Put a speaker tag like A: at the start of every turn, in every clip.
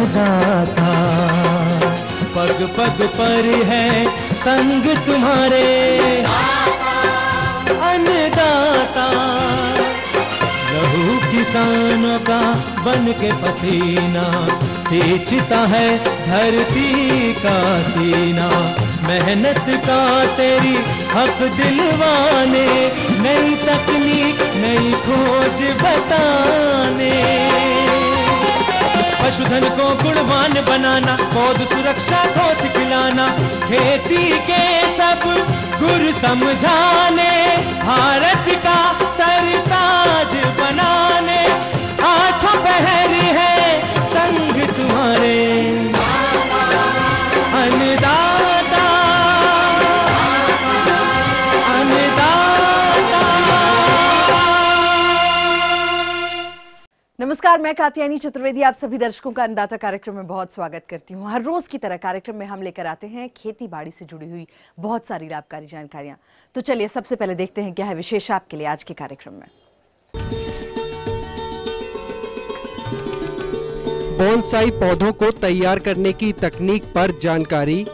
A: अन्नदाता, पग पग पर है संग तुम्हारे अन्नदाता। लहू किसानों का बन के पसीना सींचता है धरती का सीना। मेहनत का तेरी हक दिलवाने, नई तकनीक नई खोज बताने। पशुधन को गुणवान बनाना, पौध सुरक्षा को सिखलाना, खेती के सब गुर समझाने, भारत का सरताज बनाने। आठों पहर है संग तुम्हारे अन्नदाता, अन्नदाता।
B: नमस्कार, मैं कात्यायनी चतुर्वेदी आप सभी दर्शकों का अन्नदाता कार्यक्रम में बहुत स्वागत करती हूँ। हर रोज की तरह कार्यक्रम में हम लेकर आते हैं खेती बाड़ी से जुड़ी हुई बहुत सारी लाभकारी जानकारियां। तो चलिए सबसे पहले देखते हैं क्या है विशेष आपके लिए आज के कार्यक्रम में।
C: बोनसाई पौधों को तैयार करने की तकनीक पर जानकारी,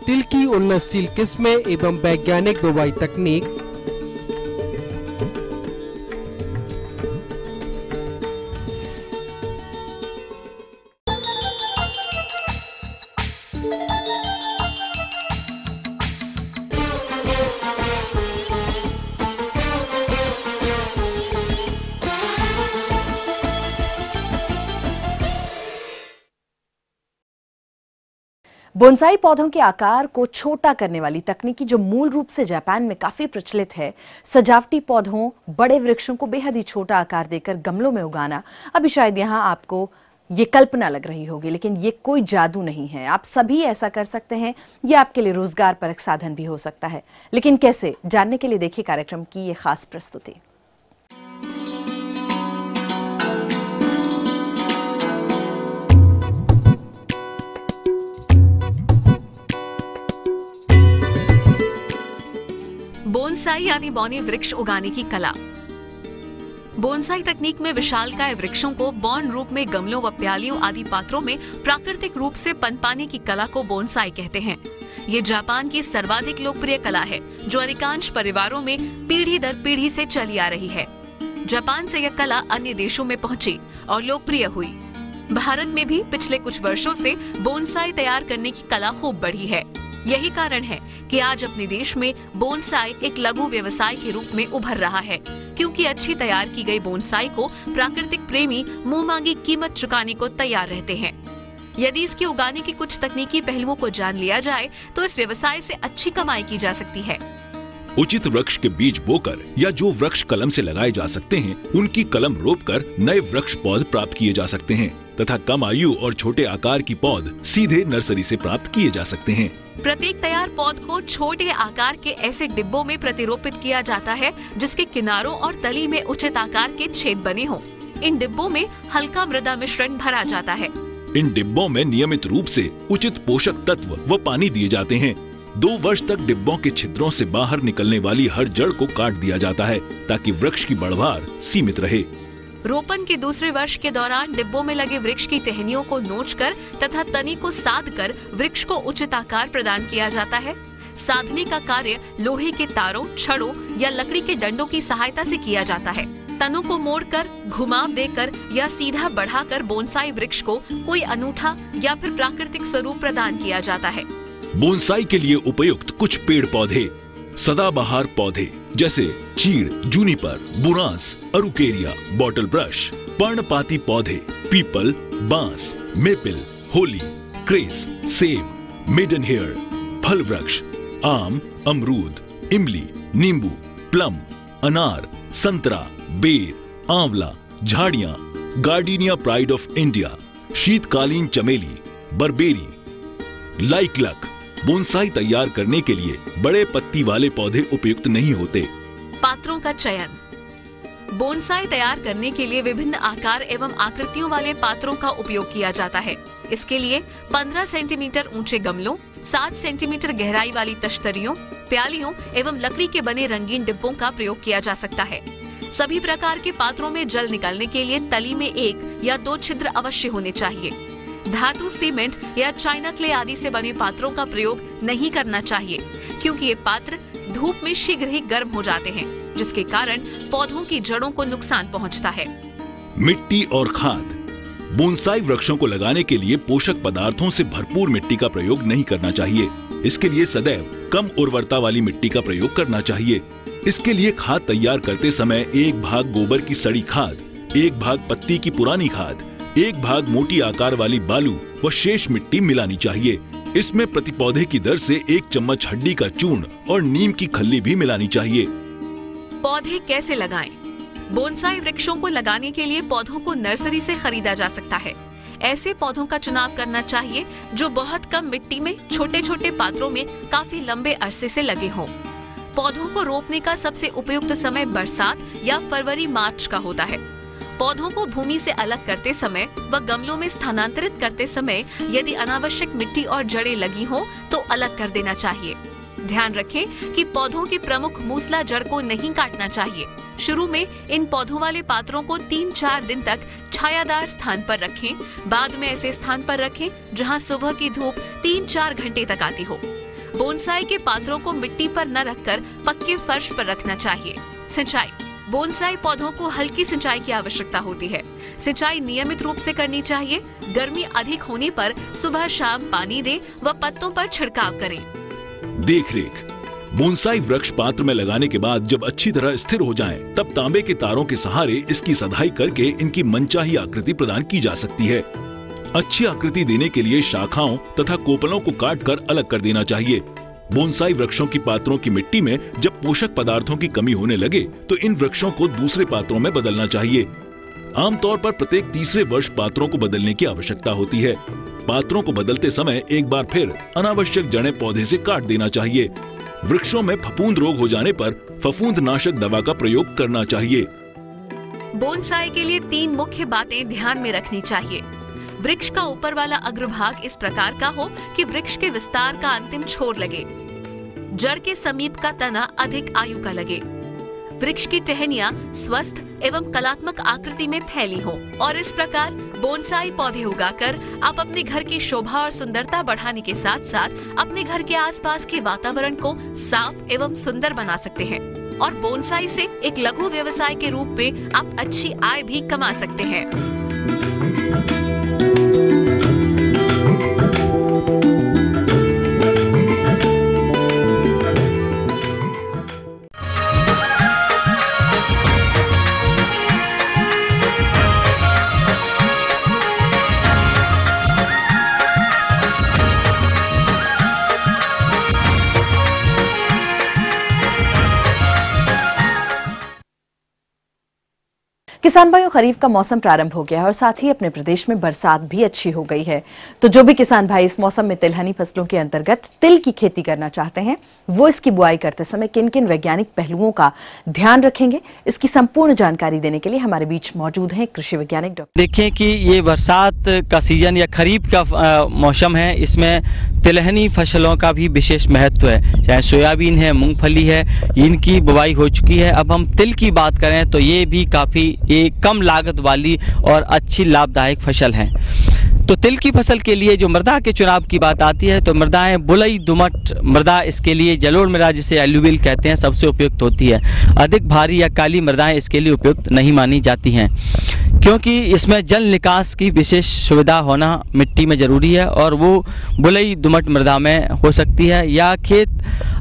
C: तिल की उन्नतशील किस्में एवं वैज्ञानिक बुवाई तकनीक,
B: बोनसाई पौधों के आकार को छोटा करने वाली तकनीकी जो मूल रूप से जापान में काफी प्रचलित है, सजावटी पौधों बड़े वृक्षों को बेहद ही छोटा आकार देकर गमलों में उगाना। अभी शायद यहाँ आपको ये कल्पना लग रही होगी, लेकिन ये कोई जादू नहीं है। आप सभी ऐसा कर सकते हैं। ये आपके लिए रोजगार परक साधन भी हो सकता है, लेकिन कैसे, जानने के लिए देखिए कार्यक्रम की ये खास प्रस्तुति।
D: बोनसाई यानी बौने वृक्ष उगाने की कला। बोनसाई तकनीक में विशालकाय वृक्षों को बौन रूप में गमलों व प्यालियों आदि पात्रों में प्राकृतिक रूप से पनपाने की कला को बोनसाई कहते हैं। ये जापान की सर्वाधिक लोकप्रिय कला है जो अधिकांश परिवारों में पीढ़ी दर पीढ़ी से चली आ रही है। जापान से यह कला अन्य देशों में पहुंची और लोकप्रिय हुई। भारत में भी पिछले कुछ वर्षों से बोनसाई तैयार करने की कला खूब बढ़ी है। यही कारण है कि आज अपने देश में बोनसाई एक लघु व्यवसाय के रूप में उभर रहा है, क्योंकि अच्छी तैयार की गई बोनसाई को प्राकृतिक प्रेमी मुंह मांगी कीमत चुकाने को तैयार रहते हैं। यदि इसके उगाने के कुछ तकनीकी पहलुओं को जान लिया जाए तो इस व्यवसाय से अच्छी कमाई की जा सकती है।
E: उचित वृक्ष के बीज बोकर या जो वृक्ष कलम से लगाए जा सकते हैं, उनकी कलम रोपकर नए वृक्ष पौध प्राप्त किए जा सकते हैं तथा कम आयु और छोटे आकार की पौध सीधे नर्सरी से प्राप्त किए जा सकते हैं।
D: प्रत्येक तैयार पौध को छोटे आकार के ऐसे डिब्बों में प्रतिरोपित किया जाता है जिसके किनारों और तली में उचित आकार के छेद बने हों। इन डिब्बों में हल्का मृदा मिश्रण भरा जाता है।
E: इन डिब्बों में नियमित रूप से उचित पोषक तत्व व पानी दिए जाते हैं। 2 वर्ष तक डिब्बों के छिद्रों से बाहर निकलने वाली हर जड़ को काट दिया जाता है ताकि वृक्ष की बढ़वार सीमित रहे।
D: रोपण के दूसरे वर्ष के दौरान डिब्बों में लगे वृक्ष की टहनियों को नोचकर तथा तनी को साधकर वृक्ष को उचित आकार प्रदान किया जाता है। साधने का कार्य लोहे के तारों, छड़ों या लकड़ी के डंडों की सहायता से किया जाता है। तनों को मोड़कर, घुमाव देकर या सीधा बढ़ाकर बोनसाई वृक्ष को कोई अनूठा या फिर प्राकृतिक स्वरूप प्रदान किया जाता है।
E: बोनसाई के लिए उपयुक्त कुछ पेड़ पौधे: सदाबहार पौधे जैसे चीड़, जूनिपर, बुरांस, अरुकेरिया, बॉटल ब्रश। पर्णपाती पौधे: पीपल, बांस, मेपल, होली, क्रेस, सेब, मेडन हेयर। फल वृक्ष: आम, अमरूद, इमली, नींबू, प्लम, अनार, संतरा, बेर, आंवला। झाड़ियां: गार्डिनिया प्राइड ऑफ इंडिया, शीतकालीन चमेली, बरबेरी। लाइकलक: बोनसाई तैयार करने के लिए बड़े पत्ती वाले पौधे उपयुक्त नहीं होते।
D: पात्रों का चयन: बोनसाई तैयार करने के लिए विभिन्न आकार एवं आकृतियों वाले पात्रों का उपयोग किया जाता है। इसके लिए 15 सेंटीमीटर ऊंचे गमलों, 7 सेंटीमीटर गहराई वाली तश्तरियों, प्यालियों एवं लकड़ी के बने रंगीन डिब्बों का प्रयोग किया जा सकता है। सभी प्रकार के पात्रों में जल निकालने के लिए तली में 1 या 2 छिद्र अवश्य होने चाहिए। धातु, सीमेंट या चाइना क्ले आदि से बने पात्रों का प्रयोग नहीं करना चाहिए, क्योंकि ये पात्र धूप में शीघ्र ही गर्म हो जाते हैं, जिसके कारण पौधों की जड़ों को नुकसान पहुंचता है।
E: मिट्टी और खाद। बोनसाई वृक्षों को लगाने के लिए पोषक पदार्थों से भरपूर मिट्टी का प्रयोग नहीं करना चाहिए। इसके लिए सदैव कम उर्वरता वाली मिट्टी का प्रयोग करना चाहिए। इसके लिए खाद तैयार करते समय 1 भाग गोबर की सड़ी खाद, 1 भाग पत्ती की पुरानी खाद, 1 भाग मोटी आकार वाली बालू व शेष मिट्टी मिलानी चाहिए। इसमें प्रति पौधे की दर से 1 चम्मच हड्डी का चूर्ण और नीम की खल्ली भी मिलानी चाहिए।
D: पौधे कैसे लगाएं? बोनसाई वृक्षों को लगाने के लिए पौधों को नर्सरी से खरीदा जा सकता है। ऐसे पौधों का चुनाव करना चाहिए जो बहुत कम मिट्टी में छोटे छोटे पात्रों में काफी लंबे अरसे से लगे हों। पौधों को रोपने का सबसे उपयुक्त समय बरसात या फरवरी-मार्च का होता है। पौधों को भूमि से अलग करते समय व गमलों में स्थानांतरित करते समय यदि अनावश्यक मिट्टी और जड़ें लगी हों तो अलग कर देना चाहिए। ध्यान रखें कि पौधों की प्रमुख मूसला जड़ को नहीं काटना चाहिए। शुरू में इन पौधों वाले पात्रों को 3-4 दिन तक छायादार स्थान पर रखें। बाद में ऐसे स्थान पर रखें जहां सुबह की धूप 3-4 घंटे तक आती हो। बोनसाई के पात्रों को मिट्टी पर न रखकर पक्के फर्श पर रखना चाहिए। सिंचाई। बोनसाई पौधों को हल्की सिंचाई की आवश्यकता होती है। सिंचाई नियमित रूप से करनी चाहिए। गर्मी अधिक होने पर सुबह शाम पानी दें व पत्तों पर छिड़काव करें।
E: देखरेख। बोनसाई वृक्ष पात्र में लगाने के बाद जब अच्छी तरह स्थिर हो जाएं, तब तांबे के तारों के सहारे इसकी सधाई करके इनकी मनचाही आकृति प्रदान की जा सकती है। अच्छी आकृति देने के लिए शाखाओं तथा कोपलों को काटकर अलग कर देना चाहिए। बोनसाई वृक्षों की पात्रों की मिट्टी में जब पोषक पदार्थों की कमी होने लगे तो इन वृक्षों को दूसरे पात्रों में बदलना चाहिए। आमतौर पर प्रत्येक तीसरे वर्ष पात्रों को बदलने की आवश्यकता होती है। पात्रों को बदलते समय एक बार फिर अनावश्यक जड़ें पौधे से काट देना चाहिए। वृक्षों में फफूंद रोग हो जाने पर फफूंदनाशक दवा का प्रयोग करना चाहिए।
D: बोनसाई के लिए 3 मुख्य बातें ध्यान में रखनी चाहिए। वृक्ष का ऊपर वाला अग्रभाग इस प्रकार का हो कि वृक्ष के विस्तार का अंतिम छोर लगे। जड़ के समीप का तना अधिक आयु का लगे। वृक्ष की टहनियां स्वस्थ एवं कलात्मक आकृति में फैली हो। और इस प्रकार बोनसाई पौधे उगाकर आप अपने घर की शोभा और सुंदरता बढ़ाने के साथ साथ अपने घर के आसपास के वातावरण को साफ एवं सुंदर बना सकते हैं। और बोनसाई से एक लघु व्यवसाय के रूप में आप अच्छी आय भी कमा सकते हैं।
B: किसान भाइयों, खरीफ का मौसम प्रारंभ हो गया है और साथ ही अपने प्रदेश में बरसात भी अच्छी हो गई है। तो जो भी किसान भाई इस मौसम में तिलहनी फसलों के अंतर्गत तिल की खेती करना चाहते हैं, वो इसकी बुआई करते समय किन किन वैज्ञानिक पहलुओं का ध्यान रखेंगे, इसकी संपूर्ण जानकारी देने के लिए हमारे बीच मौजूद हैं कृषि वैज्ञानिक डॉक्टर।
F: देखें कि ये बरसात का सीजन या खरीफ का मौसम है, इसमें तिलहनी फसलों का भी विशेष महत्व है। चाहे सोयाबीन है, मूंगफली है, इनकी बुआई हो चुकी है। अब हम तिल की बात करें तो ये भी काफ़ी एक कम लागत वाली और अच्छी लाभदायक फसल है। तो तिल की फसल के लिए जो मृदा के चुनाव की बात आती है तो मृदाएं बुलई दुमट मृदा इसके लिए, जलोढ़ मृदा जिसे एलुवियल कहते हैं, सबसे उपयुक्त होती है। अधिक भारी या काली मृदाएं इसके लिए उपयुक्त नहीं मानी जाती हैं, क्योंकि इसमें जल निकास की विशेष सुविधा होना मिट्टी में ज़रूरी है और वो बुलई दुमट मृदा में हो सकती है। या खेत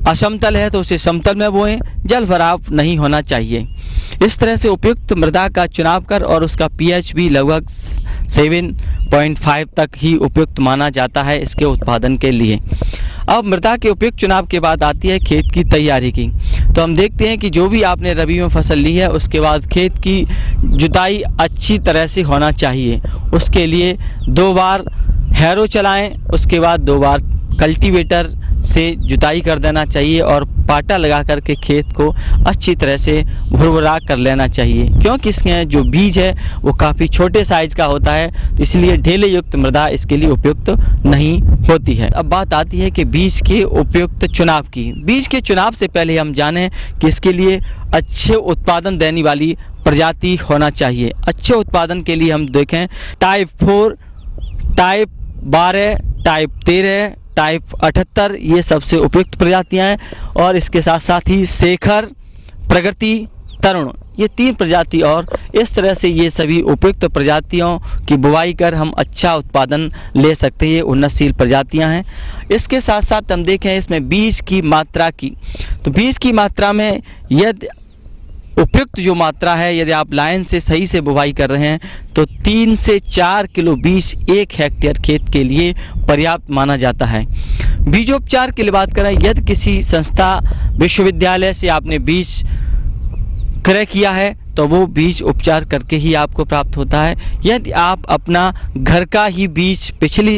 F: असमतल है तो उसे समतल में बोएं, जल भराव नहीं होना चाहिए। इस तरह से उपयुक्त मृदा का चुनाव कर और उसका पीएच भी लगभग 7.5 तक ही उपयुक्त माना जाता है इसके उत्पादन के लिए। अब मृदा के उपयुक्त चुनाव के बाद आती है खेत की तैयारी की। तो हम देखते हैं कि जो भी आपने रबी में फसल ली है उसके बाद खेत की जुताई अच्छी तरह से होना चाहिए। उसके लिए 2 बार हैरो चलाएं, उसके बाद 2 बार कल्टीवेटर से जुताई कर देना चाहिए और पाटा लगा करके खेत को अच्छी तरह से भुरभुरा कर लेना चाहिए, क्योंकि इसके जो बीज है वो काफ़ी छोटे साइज का होता है, तो इसलिए ढेले युक्त मृदा इसके लिए उपयुक्त नहीं होती है। अब बात आती है कि बीज के उपयुक्त चुनाव की। बीज के चुनाव से पहले हम जानें कि इसके लिए अच्छे उत्पादन देने वाली प्रजाति होना चाहिए। अच्छे उत्पादन के लिए हम देखें टाइप 4, टाइप 12, टाइप 13, टाइप 78, ये सबसे उपयुक्त प्रजातियां हैं। और इसके साथ साथ ही शेखर, प्रगति, तरुण, ये 3 प्रजाति और इस तरह से ये सभी उपयुक्त प्रजातियों की बुवाई कर हम अच्छा उत्पादन ले सकते हैं। ये उन्नतशील प्रजातियां हैं। इसके साथ साथ हम देखें इसमें बीज की मात्रा की, तो बीज की मात्रा में यदि उपयुक्त जो मात्रा है, यदि आप लाइन से सही से बुवाई कर रहे हैं तो 3 से 4 किलो बीज 1 हेक्टेयर खेत के लिए पर्याप्त माना जाता है। बीजोपचार के लिए बात करें, यदि किसी संस्था विश्वविद्यालय से आपने बीज क्रय किया है तो वो बीज उपचार करके ही आपको प्राप्त होता है। यदि आप अपना घर का ही बीज पिछली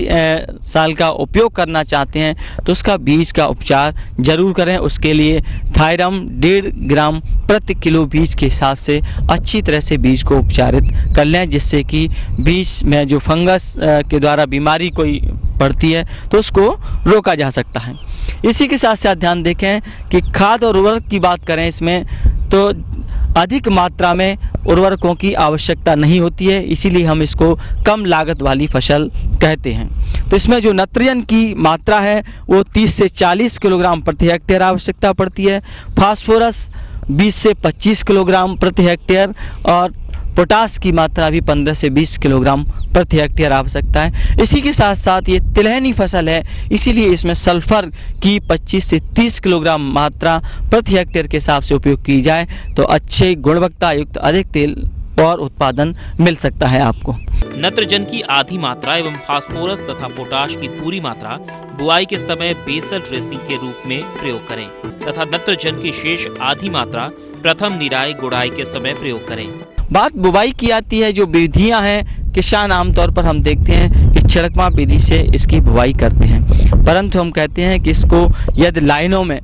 F: साल का उपयोग करना चाहते हैं तो उसका बीज का उपचार जरूर करें। उसके लिए थायरम 1.5 ग्राम प्रति किलो बीज के हिसाब से अच्छी तरह से बीज को उपचारित कर लें, जिससे कि बीज में जो फंगस के द्वारा बीमारी कोई पड़ती है तो उसको रोका जा सकता है। इसी के साथ साथ ध्यान देखें कि खाद और उर्वरक की बात करें, इसमें तो अधिक मात्रा में उर्वरकों की आवश्यकता नहीं होती है, इसीलिए हम इसको कम लागत वाली फसल कहते हैं। तो इसमें जो नाइट्रोजन की मात्रा है वो 30 से 40 किलोग्राम प्रति हेक्टेयर आवश्यकता पड़ती है। फास्फोरस 20 से 25 किलोग्राम प्रति हेक्टेयर और पोटास की मात्रा भी 15 से 20 किलोग्राम प्रति हेक्टेयर आवश्यकता है। इसी के साथ साथ ये तिलहनी फसल है, इसीलिए इसमें सल्फर की 25 से 30 किलोग्राम मात्रा प्रति हेक्टेयर के हिसाब से उपयोग की जाए तो अच्छे गुणवत्ता युक्त अधिक तेल और उत्पादन मिल सकता है आपको।
G: नाइट्रोजन की आधी मात्रा एवं फास्फोरस तथा पोटाश की पूरी मात्रा बुआई के समय बेसल ड्रेसिंग के रूप में प्रयोग करें तथा नाइट्रोजन की शेष आधी मात्रा प्रथम निराई गुड़ाई के समय प्रयोग करें।
F: बात बुवाई की आती है, जो विधियां हैं, किसान आमतौर पर हम देखते हैं कि छिड़कवा विधि से इसकी बुवाई करते हैं, परंतु हम कहते हैं कि इसको यदि लाइनों में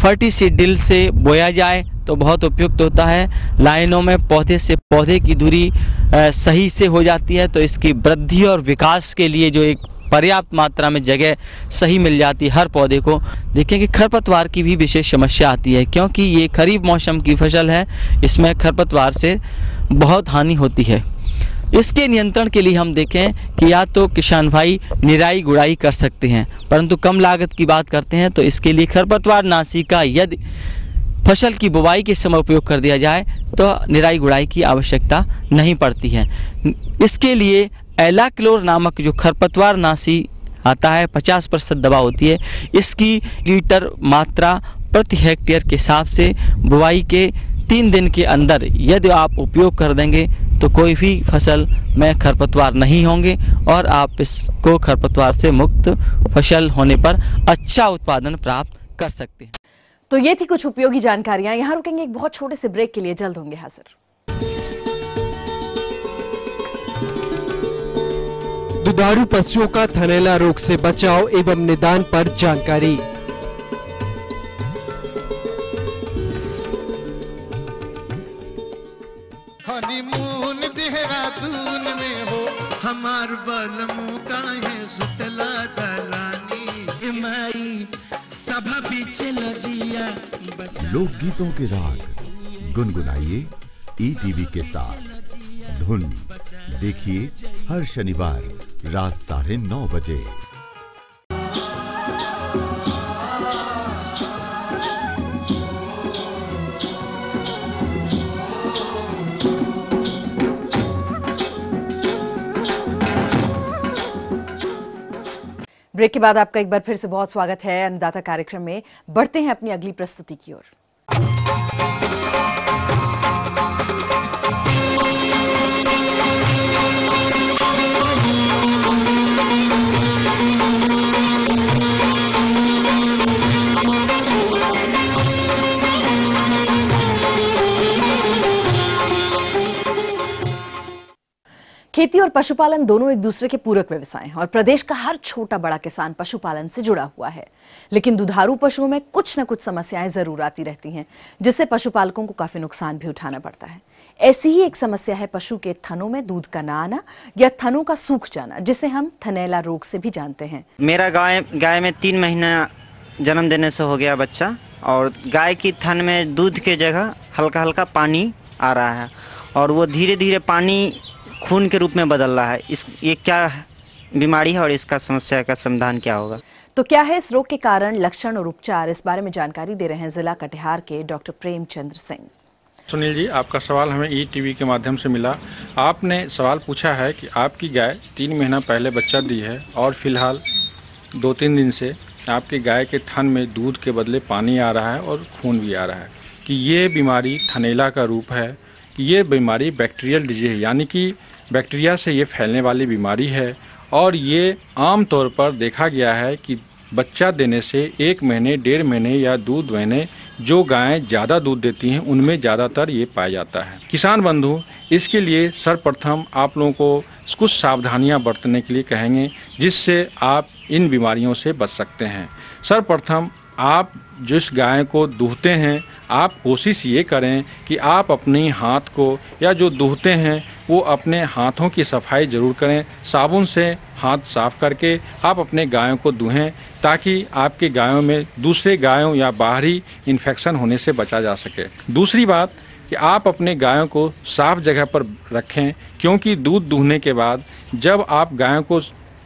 F: फर्टिसाइड ड्रिल से बोया जाए तो बहुत उपयुक्त होता है। लाइनों में पौधे से पौधे की दूरी सही से हो जाती है तो इसकी वृद्धि और विकास के लिए जो एक पर्याप्त मात्रा में जगह सही मिल जाती है हर पौधे को। देखें कि खरपतवार की भी विशेष समस्या आती है, क्योंकि ये खरीफ मौसम की फसल है, इसमें खरपतवार से बहुत हानि होती है। इसके नियंत्रण के लिए हम देखें कि या तो किसान भाई निराई गुड़ाई कर सकते हैं, परंतु कम लागत की बात करते हैं तो इसके लिए खरपतवार नाशी का यदि फसल की बुवाई के समय उपयोग कर दिया जाए तो निराई गुड़ाई की आवश्यकता नहीं पड़ती है। इसके लिए एलाक्लोर नामक जो खरपतवार नाशी आता है 50% दवा होती है, इसकी लीटर मात्रा प्रति हेक्टेयर के हिसाब से बुवाई के 3 दिन के अंदर यदि आप उपयोग कर देंगे तो कोई भी फसल में खरपतवार नहीं होंगे और आप इसको खरपतवार से मुक्त फसल होने पर अच्छा उत्पादन प्राप्त कर सकते हैं।
B: तो ये थी कुछ उपयोगी जानकारियां। यहाँ रुकेंगे एक बहुत छोटे से ब्रेक के लिए, जल्द होंगे हाजिर।
C: दुधारू पशुओं का थनैला रोग से बचाव एवं निदान पर जानकारी।
H: हनीमून देहरादून में हो हमार बलमू काहे सुतला दलानी माई सभा पीछे लजिया।
I: लोकगीतों के राग गुनगुनाइए ईटीवी के साथ। धुन देखिए हर शनिवार रात 9:30 बजे।
B: ब्रेक के बाद आपका एक बार फिर से बहुत स्वागत है अन्नदाता कार्यक्रम में। बढ़ते हैं अपनी अगली प्रस्तुति की ओर। खेती और पशुपालन दोनों एक दूसरे के पूरक व्यवसाय हैं और प्रदेश का हर छोटा बड़ा किसान पशुपालन से जुड़ा हुआ है। लेकिन दुधारू पशुओं में कुछ न कुछ समस्याएं जरूर आती रहती हैं, जिससे पशुपालकों को काफी नुकसान भी उठाना पड़ता है। ऐसी ही एक समस्या है पशु के थनों में दूध का न आना या थनों का सूख जाना, जिसे हम थनैला रोग से भी जानते हैं।
J: मेरा गाय में 3 महीना जन्म देने से हो गया बच्चा, और गाय की थन में दूध के जगह हल्का हल्का पानी आ रहा है और वो धीरे धीरे पानी खून के रूप में बदल रहा है। ये क्या बीमारी है और इसका समस्या का समाधान क्या होगा?
B: तो क्या है इस रोग के कारण, लक्षण और उपचार, इस बारे में जानकारी दे रहे हैं जिला कटिहार के डॉक्टर प्रेमचंद्र सिंह।
K: सुनील जी, आपका सवाल हमें ईटीवी के माध्यम से मिला। आपने सवाल पूछा है कि आपकी गाय 3 महीना पहले बच्चा दी है और फिलहाल 2-3 दिन से आपकी गाय के थन में दूध के बदले पानी आ रहा है और खून भी आ रहा है, कि ये बीमारी थनैला का रूप है। ये बीमारी बैक्टीरियल डिजीज है, यानी कि बैक्टीरिया से ये फैलने वाली बीमारी है। और ये आम तौर पर देखा गया है कि बच्चा देने से 1 महीने 1.5 महीने या दूध महीने जो गायें ज़्यादा दूध देती हैं उनमें ज़्यादातर ये पाया जाता है। किसान बंधु, इसके लिए सर्वप्रथम आप लोगों को कुछ सावधानियां बरतने के लिए कहेंगे, जिससे आप इन बीमारियों से बच सकते हैं। सर्वप्रथम आप जिस गाय को दूहते हैं, आप कोशिश ये करें कि आप अपने हाथ को या जो दूहते हैं वो अपने हाथों की सफाई ज़रूर करें। साबुन से हाथ साफ करके आप अपने गायों को दूहें, ताकि आपके गायों में दूसरे गायों या बाहरी इन्फेक्शन होने से बचा जा सके। दूसरी बात कि आप अपने गायों को साफ जगह पर रखें, क्योंकि दूध दूहने के बाद जब आप गायों को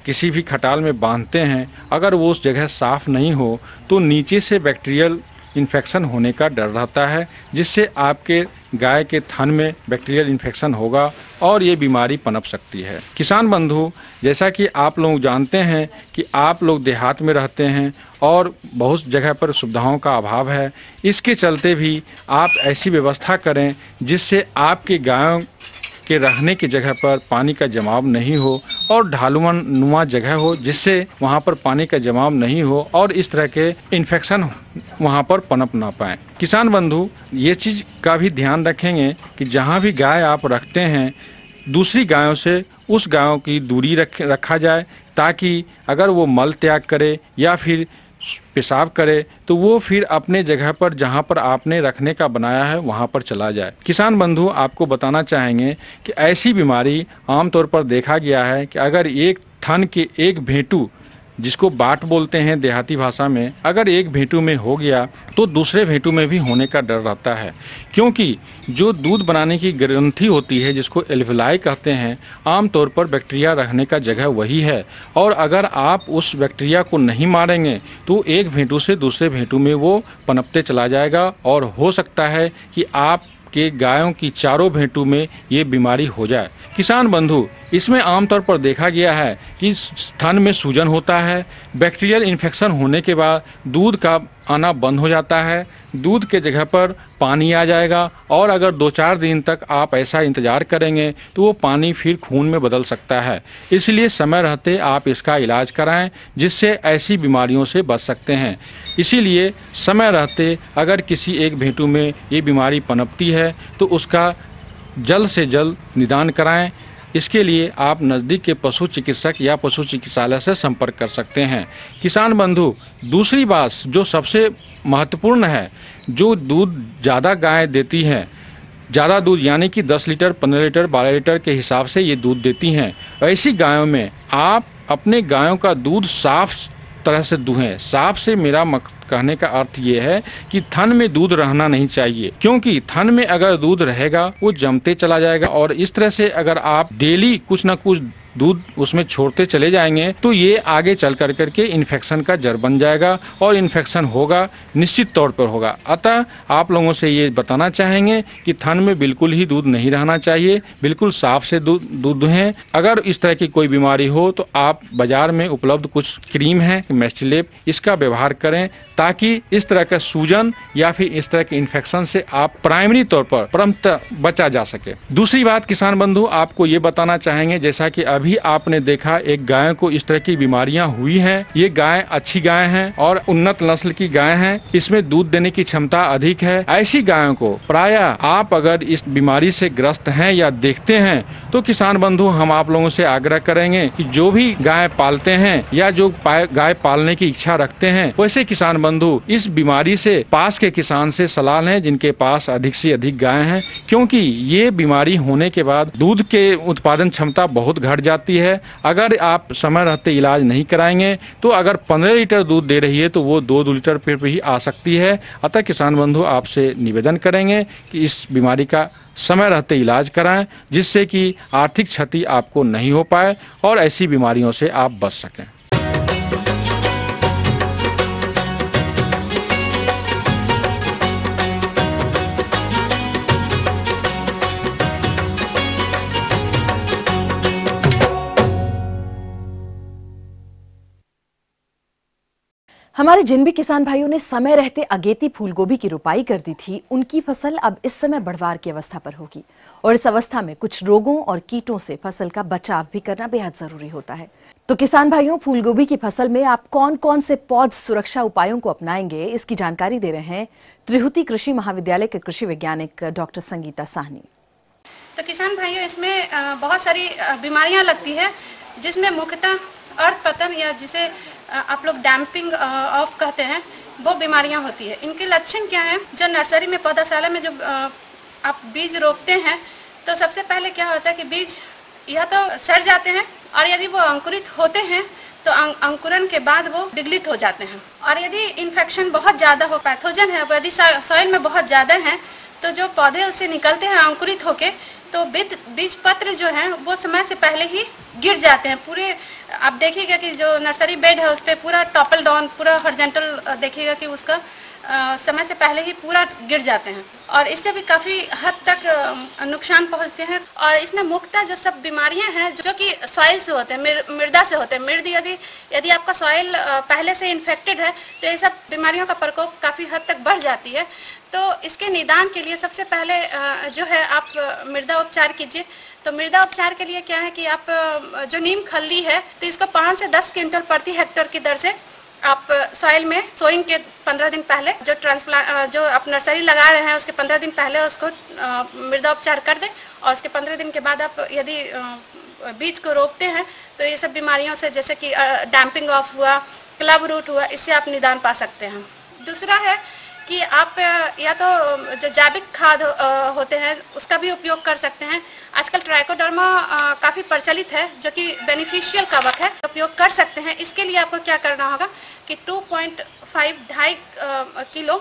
K: किसी भी खटाल में बांधते हैं, अगर वो उस जगह साफ नहीं हो तो नीचे से बैक्टीरियल इन्फेक्शन होने का डर रहता है, जिससे आपके गाय के थन में बैक्टीरियल इन्फेक्शन होगा और ये बीमारी पनप सकती है। किसान बंधु, जैसा कि आप लोग जानते हैं कि आप लोग देहात में रहते हैं और बहुत जगह पर सुविधाओं का अभाव है, इसके चलते भी आप ऐसी व्यवस्था करें जिससे आपके गायों के रहने की जगह पर पानी का जमाव नहीं हो और ढालुवन नुमा जगह हो, जिससे वहाँ पर पानी का जमाव नहीं हो और इस तरह के इन्फेक्शन वहाँ पर पनप ना पाए। किसान बंधु, ये चीज़ का भी ध्यान रखेंगे कि जहाँ भी गाय आप रखते हैं, दूसरी गायों से उस गायों की दूरी रखा जाए, ताकि अगर वो मल त्याग करे या फिर पेशाब करे तो वो फिर अपने जगह पर जहाँ पर आपने रखने का बनाया है वहाँ पर चला जाए। किसान बंधु, आपको बताना चाहेंगे कि ऐसी बीमारी आमतौर पर देखा गया है कि अगर एक थन के एक भेंटू, जिसको बाट बोलते हैं देहाती भाषा में, अगर एक भेंटू में हो गया तो दूसरे भेंटू में भी होने का डर रहता है, क्योंकि जो दूध बनाने की ग्रंथि होती है, जिसको एल्वेलाई कहते हैं, आमतौर पर बैक्टीरिया रहने का जगह वही है। और अगर आप उस बैक्टीरिया को नहीं मारेंगे तो एक भेंटू से दूसरे भेंटू में वो पनपते चला जाएगा और हो सकता है कि आपके गायों की चारों भेंटू में ये बीमारी हो जाए। किसान बंधु, इसमें आमतौर पर देखा गया है कि थन में सूजन होता है, बैक्टीरियल इन्फेक्शन होने के बाद दूध का आना बंद हो जाता है, दूध के जगह पर पानी आ जाएगा और अगर 2-4 दिन तक आप ऐसा इंतज़ार करेंगे तो वो पानी फिर खून में बदल सकता है। इसलिए समय रहते आप इसका इलाज कराएं, जिससे ऐसी बीमारियों से बच सकते हैं। इसीलिए समय रहते अगर किसी एक भेंटू में ये बीमारी पनपती है तो उसका जल्द से जल्द निदान कराएं। इसके लिए आप नज़दीक के पशु चिकित्सक या पशु चिकित्सालय से संपर्क कर सकते हैं। किसान बंधु, दूसरी बात जो सबसे महत्वपूर्ण है, जो दूध ज़्यादा गाय देती हैं, ज़्यादा दूध यानी कि 10 लीटर 15 लीटर 12 लीटर के हिसाब से ये दूध देती हैं, ऐसी गायों में आप अपने गायों का दूध साफ तरह से दूहें। साफ से मेरा कहने का अर्थ ये है कि थन में दूध रहना नहीं चाहिए, क्योंकि थन में अगर दूध रहेगा वो जमते चला जाएगा और इस तरह से अगर आप डेली कुछ ना कुछ दूध उसमें छोड़ते चले जाएंगे तो ये आगे चल करके इन्फेक्शन का जड़ बन जाएगा और इन्फेक्शन होगा, निश्चित तौर पर होगा। अतः आप लोगों से ये बताना चाहेंगे कि थन में बिल्कुल ही दूध नहीं रहना चाहिए, बिल्कुल साफ से दूध दुहें। अगर इस तरह की कोई बीमारी हो तो आप बाजार में उपलब्ध कुछ क्रीम है मैस्टिलेप, इसका व्यवहार करें, ताकि इस तरह का सूजन या फिर इस तरह के इन्फेक्शन से आप प्राइमरी तौर पर प्रमुखतः बचा जा सके। दूसरी बात किसान बंधु, आपको ये बताना चाहेंगे, जैसा कि अभी आपने देखा एक गाय को इस तरह की बीमारियां हुई हैं, ये गाय अच्छी गाय है और उन्नत नस्ल की गाय है, इसमें दूध देने की क्षमता अधिक है। ऐसी गायों को प्रायः आप अगर इस बीमारी से ग्रस्त हैं या देखते हैं तो किसान बंधु हम आप लोगों से आग्रह करेंगे कि जो भी गाय पालते हैं या जो गाय पालने की इच्छा रखते हैं वैसे किसान बंधु इस बीमारी से पास के किसान से सलाह लें जिनके पास अधिक से अधिक गाय हैं, क्योंकि ये बीमारी होने के बाद दूध के उत्पादन क्षमता बहुत घट जाती है। अगर आप समय रहते इलाज नहीं कराएंगे तो अगर 15 लीटर दूध दे रही है तो वो 2 लीटर पे ही आ सकती है। अतः किसान बंधु आपसे निवेदन करेंगे कि इस बीमारी का समय रहते इलाज कराएं, जिससे कि आर्थिक क्षति आपको नहीं हो पाए और ऐसी बीमारियों से आप बच सकें।
B: हमारे जिन भी किसान भाइयों ने समय रहते अगेती फूलगोभी की रुपाई कर दी थी, उनकी फसल अब इस समय बढ़वार की अवस्था पर होगी और इस अवस्था में कुछ रोगों और कीटों से फसल का बचाव भी करना बेहद जरूरी होता है। तो किसान भाइयों, फूलगोभी की फसल में आप कौन कौन से पौध सुरक्षा उपायों को अपनाएंगे, इसकी जानकारी दे रहे हैं त्रिहुति कृषि महाविद्यालय के कृषि वैज्ञानिक डॉक्टर संगीता साहनी।
L: तो किसान भाइयों, इसमें बहुत सारी बीमारियां लगती है, जिसमें मुख्यतः अर्थ पतन या जिसे आप लोग डैम्पिंग ऑफ कहते हैं, वो बीमारियां होती है। इनके लक्षण क्या हैं? जो नर्सरी में पौधाशाला में जब आप बीज रोपते हैं तो सबसे पहले क्या होता है कि बीज या तो सड़ जाते हैं और यदि वो अंकुरित होते हैं तो अंकुरन के बाद वो विगलित हो जाते हैं। और यदि इन्फेक्शन बहुत ज़्यादा हो, पैथोजन है, यदि सॉइल में बहुत ज़्यादा है तो जो पौधे उससे निकलते हैं अंकुरित होके, तो बीज पत्र जो हैं वो समय से पहले ही गिर जाते हैं। पूरे आप देखिएगा कि जो नर्सरी बेड है उस पर पूरा टॉपल डाउन, पूरा हॉरिजॉन्टल देखिएगा कि उसका समय से पहले ही पूरा गिर जाते हैं और इससे भी काफ़ी हद तक नुकसान पहुंचते हैं। और इसमें मुख्यतः जो सब बीमारियां हैं जो कि सॉइल से होते हैं, मृदा से होते हैं। यदि आपका सॉइल पहले से इन्फेक्टेड है तो ये सब बीमारियों का प्रकोप काफ़ी हद तक बढ़ जाती है। तो इसके निदान के लिए सबसे पहले जो है आप मृदा उपचार कीजिए। तो मृदा उपचार के लिए क्या है कि आप जो नीम खल्ली है तो इसको 5 से 10 क्विंटल प्रति हेक्टेयर की दर से आप सॉइल में सोइंग के 15 दिन पहले जो आप नर्सरी लगा रहे हैं उसके 15 दिन पहले उसको मृदा उपचार कर दें और उसके 15 दिन के बाद आप यदि बीज को रोपते हैं तो ये सब बीमारियों से, जैसे कि डैम्पिंग ऑफ हुआ, क्लब रूट हुआ, इससे आप निदान पा सकते हैं। दूसरा है कि आप या तो जो जैविक खाद होते हैं उसका भी उपयोग कर सकते हैं। आजकल ट्राइकोडर्मा काफ़ी प्रचलित है जो कि बेनिफिशियल कवक है, उपयोग कर सकते हैं। इसके लिए आपको क्या करना होगा कि 2.5 किलो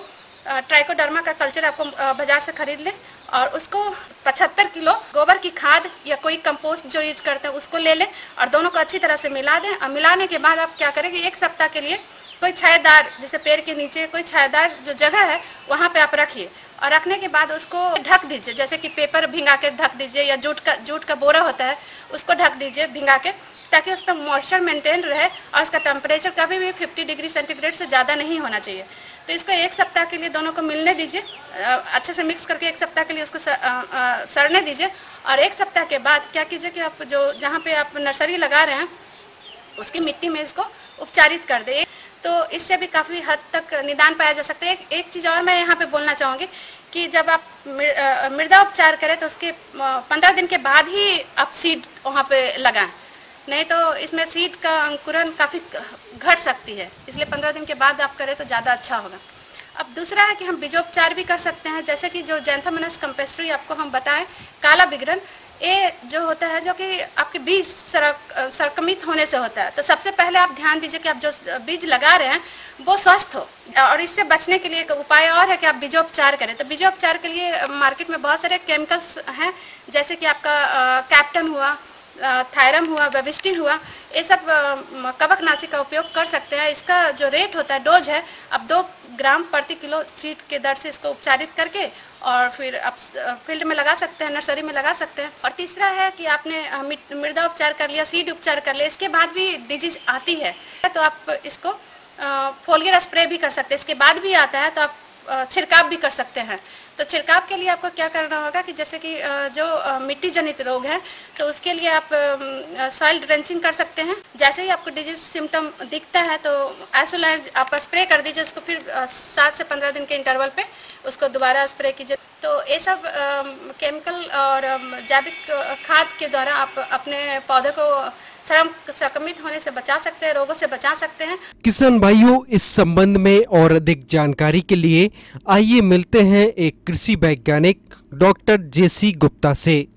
L: ट्राइकोडर्मा का कल्चर आपको बाजार से खरीद लें और उसको 75 किलो गोबर की खाद या कोई कंपोस्ट जो यूज करते हैं उसको ले लें और दोनों को अच्छी तरह से मिला दें। और मिलाने के बाद आप क्या करें कि 1 सप्ताह के लिए कोई छायादार, जैसे पेड़ के नीचे कोई छायादार जो जगह है वहाँ पे आप रखिए और रखने के बाद उसको ढक दीजिए, जैसे कि पेपर भिंगा के ढक दीजिए या जूट का बोरा होता है उसको ढक दीजिए भिंगा के, ताकि उस पर मॉइस्चर मेंटेन रहे और उसका टेम्परेचर कभी भी 50 डिग्री सेंटीग्रेड से ज़्यादा नहीं होना चाहिए। तो इसको 1 सप्ताह के लिए दोनों को मिलने दीजिए, अच्छे से मिक्स करके 1 सप्ताह के लिए उसको सड़ने दीजिए। और 1 सप्ताह के बाद क्या कीजिए कि आप जहाँ पे आप नर्सरी लगा रहे हैं उसकी मिट्टी में इसको उपचारित कर दें, तो इससे भी काफ़ी हद तक निदान पाया जा सकता है। एक चीज़ और मैं यहाँ पे बोलना चाहूँगी कि जब आप मृदा उपचार करें तो उसके 15 दिन के बाद ही आप सीड वहाँ पे लगाएं, नहीं तो इसमें सीड का अंकुरन काफ़ी घट सकती है, इसलिए 15 दिन के बाद आप करें तो ज़्यादा अच्छा होगा। अब दूसरा है कि हम बीजोपचार भी कर सकते हैं, जैसे कि जो जैंथोमोनास कैम्पेस्ट्री आपको हम बताएं, काला बिगरन, ये जो होता है जो कि आपके बीज संक्रमित होने से होता है। तो सबसे पहले आप ध्यान दीजिए कि आप जो बीज लगा रहे हैं वो स्वस्थ हो, और इससे बचने के लिए एक उपाय और है कि आप बीजोपचार करें। तो बीजोपचार के लिए मार्केट में बहुत सारे केमिकल्स हैं, जैसे कि आपका कैप्टन हुआ, थायरम हुआ, बेबिस्टिन हुआ, ये सब कवकनाशी का उपयोग कर सकते हैं। इसका जो रेट होता है, डोज है, अब 2 ग्राम प्रति किलो सीड के दर से इसको उपचारित करके और फिर आप फील्ड में लगा सकते हैं, नर्सरी में लगा सकते हैं। और तीसरा है कि आपने मृदा उपचार कर लिया, सीड उपचार कर लिया, इसके बाद भी डिजीज आती है तो आप इसको फोलियर स्प्रे भी कर सकते हैं। इसके बाद भी आता है तो आप छिड़काव भी कर सकते हैं। तो छिड़काव के लिए आपको क्या करना होगा कि जैसे कि जो मिट्टी जनित रोग है तो उसके लिए आप सॉइल ड्रेंचिंग कर सकते हैं। जैसे ही आपको डिजीज सिम्टम दिखता है तो एसोलाइन आप स्प्रे कर दीजिए उसको, फिर 7 से 15 दिन के इंटरवल पे उसको दोबारा स्प्रे कीजिए। तो ये सब केमिकल और जैविक खाद के द्वारा आप अपने पौधे को संक्रमित होने से बचा सकते हैं, रोगों से बचा सकते हैं।
C: किसान भाइयों, इस संबंध में और अधिक जानकारी के लिए आइए मिलते हैं एक कृषि वैज्ञानिक डॉक्टर जेसी गुप्ता से।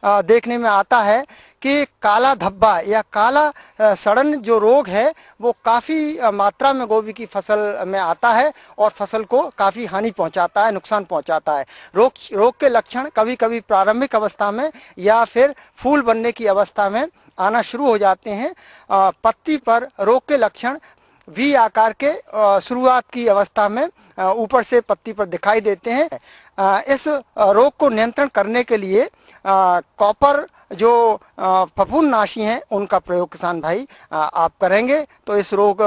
M: देखने में आता है कि काला धब्बा या काला सड़न जो रोग है वो काफ़ी मात्रा में गोभी की फसल में आता है और फसल को काफ़ी हानि पहुंचाता है, नुकसान पहुंचाता है। रोग के लक्षण कभी कभी प्रारंभिक अवस्था में या फिर फूल बनने की अवस्था में आना शुरू हो जाते हैं। पत्ती पर रोग के लक्षण वी आकार के शुरुआत की अवस्था में ऊपर से पत्ती पर दिखाई देते हैं। इस रोग को नियंत्रण करने के लिए कॉपर जो फफूंदनाशी हैं उनका प्रयोग किसान भाई आप करेंगे तो इस रोग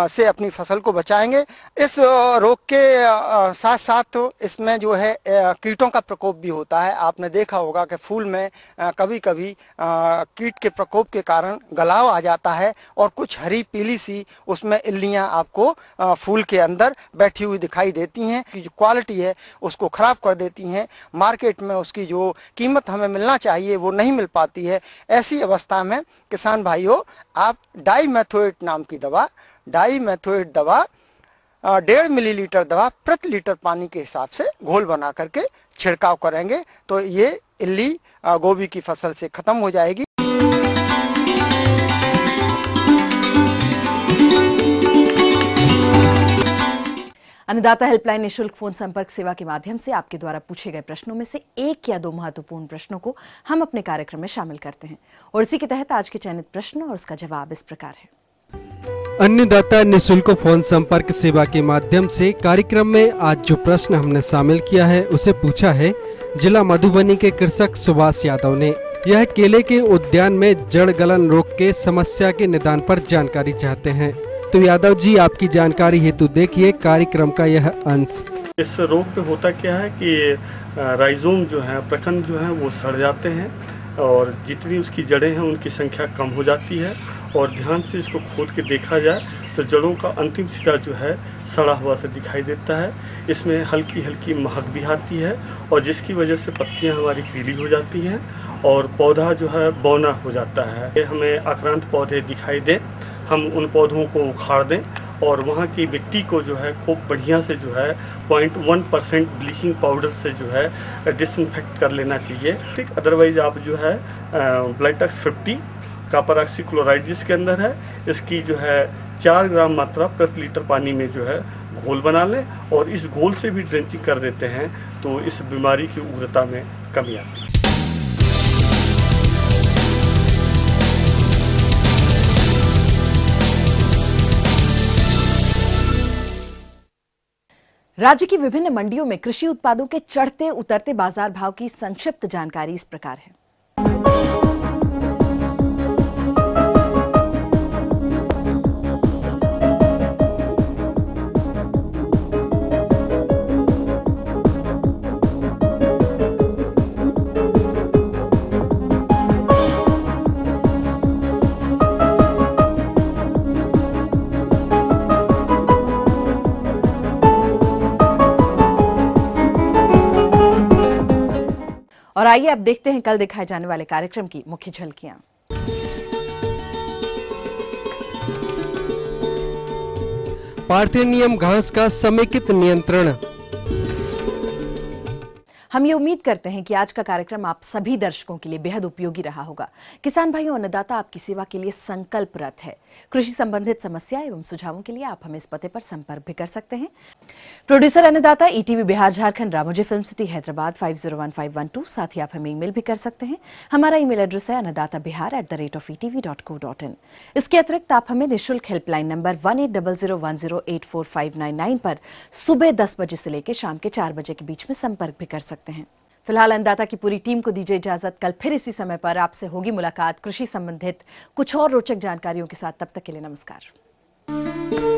M: से अपनी फसल को बचाएंगे। इस रोग के साथ साथ इसमें जो है कीटों का प्रकोप भी होता है। आपने देखा होगा कि फूल में कभी कभी कीट के प्रकोप के कारण गलाव आ जाता है और कुछ हरी पीली सी उसमें इल्लियां आपको फूल के अंदर बैठी हुई दिखाई देती हैं कि जो क्वालिटी है उसको ख़राब कर देती हैं। मार्केट में उसकी जो कीमत हमें मिलना चाहिए वो नहीं मिल पाती है। ऐसी अवस्था में किसान भाइयों आप डाइमेथोएट नाम की दवा, डाइमेथोएट दवा 1.5 मिलीलीटर दवा प्रति लीटर पानी के हिसाब से घोल बना करके छिड़काव करेंगे तो ये इल्ली गोभी की फसल से खत्म हो जाएगी।
B: अन्नदाता हेल्पलाइन निःशुल्क फोन संपर्क सेवा के माध्यम से आपके द्वारा पूछे गए प्रश्नों में से 1 या 2 महत्वपूर्ण प्रश्नों को हम अपने कार्यक्रम में शामिल करते हैं और इसी के तहत आज के चयनित प्रश्न और उसका जवाब इस प्रकार है।
C: अन्नदाता निःशुल्क फोन संपर्क सेवा के माध्यम से कार्यक्रम में आज जो प्रश्न हमने शामिल किया है उसे पूछा है जिला मधुबनी के कृषक सुभाष यादव ने। यह केले के उद्यान में जड़ गलन रोग के समस्या के निदान पर जानकारी चाहते हैं। तो यादव जी आपकी जानकारी हेतु देखिए कार्यक्रम का यह अंश।
N: इस रोग पे होता क्या है कि राइजोम जो है, प्रखंड जो है वो सड़ जाते हैं और जितनी उसकी जड़ें हैं उनकी संख्या कम हो जाती है और ध्यान से इसको खोद के देखा जाए तो जड़ों का अंतिम सिरा जो है सड़ा हुआ से दिखाई देता है। इसमें हल्की हल्की महक भी आती है और जिसकी वजह से पत्तियां हमारी पीली हो जाती हैं और पौधा जो है बौना हो जाता है। हमें आक्रांत पौधे दिखाई दें, हम उन पौधों को उखाड़ दें और वहाँ की मिट्टी को जो है खूब बढ़िया से जो है 0.1% ब्लीचिंग पाउडर से जो है डिसइंफेक्ट कर लेना चाहिए। ठीक, अदरवाइज आप जो है ब्लाइटक्स 50 कॉपर ऑक्सीक्लोराइड जिसके अंदर है इसकी जो है 4 ग्राम मात्रा प्रति लीटर पानी में जो है घोल बना लें और इस घोल से भी ड्रेंचिंग कर देते हैं तो इस बीमारी की उग्रता में कमी आती है।
B: राज्य की विभिन्न मंडियों में कृषि उत्पादों के चढ़ते उतरते बाजार भाव की संक्षिप्त जानकारी इस प्रकार है। और आइए अब देखते हैं कल दिखाए जाने वाले कार्यक्रम की मुख्य झलकियां।
C: पार्थेनियम घास का समेकित नियंत्रण।
B: हम ये उम्मीद करते हैं कि आज का कार्यक्रम आप सभी दर्शकों के लिए बेहद उपयोगी रहा होगा। किसान भाइयों, अन्नदाता आपकी सेवा के लिए संकल्परत है। कृषि संबंधित समस्या एवं सुझावों के लिए आप हमें इस पते पर संपर्क भी कर सकते हैं। प्रोड्यूसर अन्नदाता, ETV Bihar Jharkhand, Ramoji film city, Hyderabad 501512। साथ ही आप हमें ईमेल भी कर सकते हैं। हमारा ईमेल एड्रेस है annadatabihar@etv.co.in। इसके अतिरिक्त आप हमें निःशुल्क हेल्पलाइन नंबर 180010845999 पर सुबह 10 बजे से लेकर शाम के 4 बजे के बीच में संपर्क भी कर सकते हैं। फिलहाल अन्नदाता की पूरी टीम को दीजिए इजाजत। कल फिर इसी समय पर आपसे होगी मुलाकात कृषि संबंधित कुछ और रोचक जानकारियों के साथ। तब तक के लिए नमस्कार।